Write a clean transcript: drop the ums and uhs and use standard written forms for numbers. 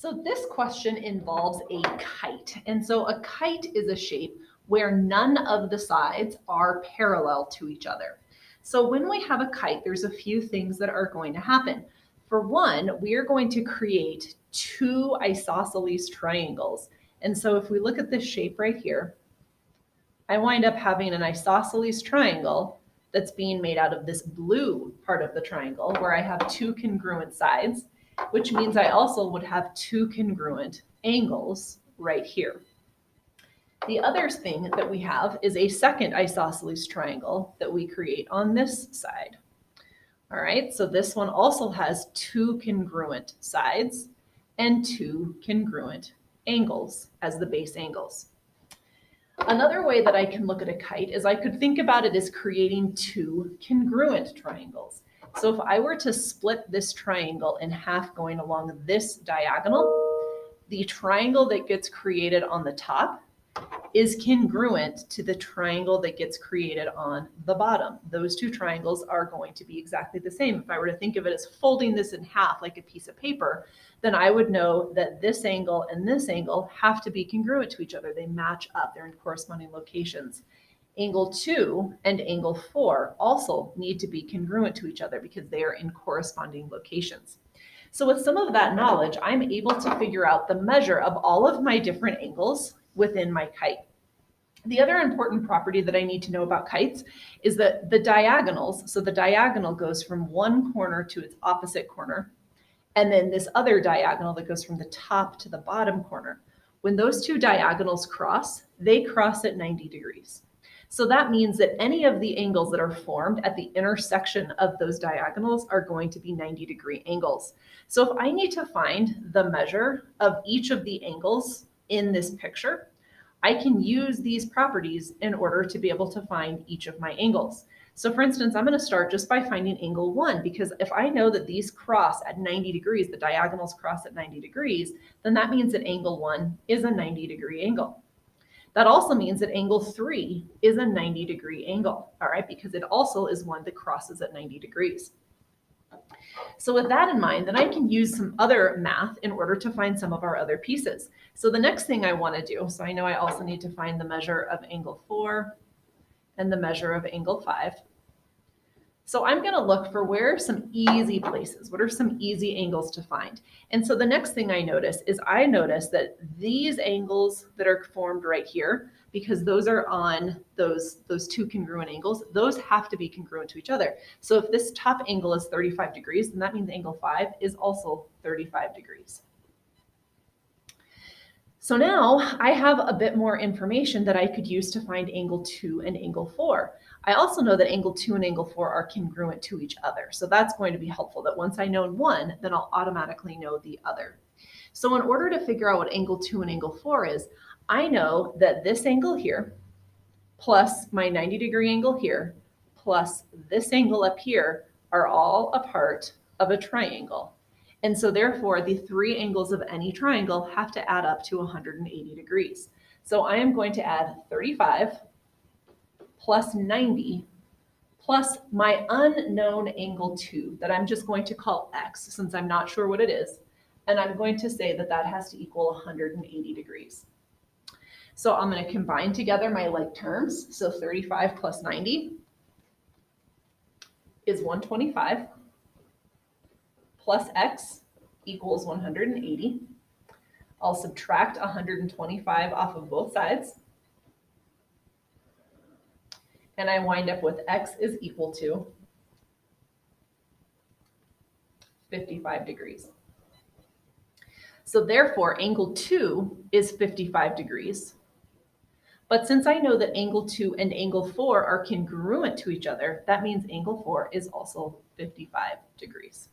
So this question involves a kite. And so a kite is a shape where none of the sides are parallel to each other. So when we have a kite, there's a few things that are going to happen. For one, we are going to create two isosceles triangles. And so if we look at this shape right here, I wind up having an isosceles triangle that's being made out of this blue part of the triangle where I have two congruent sides, which means I also would have two congruent angles right here. The other thing that we have is a second isosceles triangle that we create on this side. All right, so this one also has two congruent sides and two congruent angles as the base angles. Another way that I can look at a kite is I could think about it as creating two congruent triangles. So if I were to split this triangle in half going along this diagonal, the triangle that gets created on the top is congruent to the triangle that gets created on the bottom. Those two triangles are going to be exactly the same. If I were to think of it as folding this in half like a piece of paper, then I would know that this angle and this angle have to be congruent to each other. They match up, they're in corresponding locations. Angle 2 and angle 4 also need to be congruent to each other because they are in corresponding locations. So with some of that knowledge, I'm able to figure out the measure of all of my different angles within my kite. The other important property that I need to know about kites is that the diagonals, so the diagonal goes from one corner to its opposite corner, and then this other diagonal that goes from the top to the bottom corner. When those two diagonals cross, they cross at 90 degrees. So that means that any of the angles that are formed at the intersection of those diagonals are going to be 90-degree angles. So if I need to find the measure of each of the angles in this picture, I can use these properties in order to be able to find each of my angles. So for instance, I'm going to start just by finding angle 1, because if I know that these cross at 90 degrees, the diagonals cross at 90 degrees, then that means that angle 1 is a 90-degree angle. That also means that angle 3 is a 90-degree angle, all right, because it also is one that crosses at 90 degrees. So with that in mind, then I can use some other math in order to find some of our other pieces. So the next thing I want to do, so I know I also need to find the measure of angle 4 and the measure of angle 5. So I'm going to look for where are some easy places. What are some easy angles to find? And so the next thing I notice is I notice that these angles that are formed right here, because those are on those two congruent angles, those have to be congruent to each other. So if this top angle is 35 degrees, then that means angle 5 is also 35 degrees. So now I have a bit more information that I could use to find angle 2 and angle 4. I also know that angle 2 and angle 4 are congruent to each other. So that's going to be helpful, that once I know one, then I'll automatically know the other. So in order to figure out what angle 2 and angle 4 is, I know that this angle here plus my 90-degree angle here plus this angle up here are all a part of a triangle. And so therefore, the three angles of any triangle have to add up to 180 degrees. So I am going to add 35 plus 90 plus my unknown angle 2 that I'm just going to call x since I'm not sure what it is. And I'm going to say that that has to equal 180 degrees. So I'm going to combine together my like terms. So 35 plus 90 is 125 plus x equals 180. I'll subtract 125 off of both sides. And I wind up with x is equal to 55 degrees. So therefore, angle 2 is 55 degrees. But since I know that angle 2 and angle 4 are congruent to each other, that means angle 4 is also 55 degrees.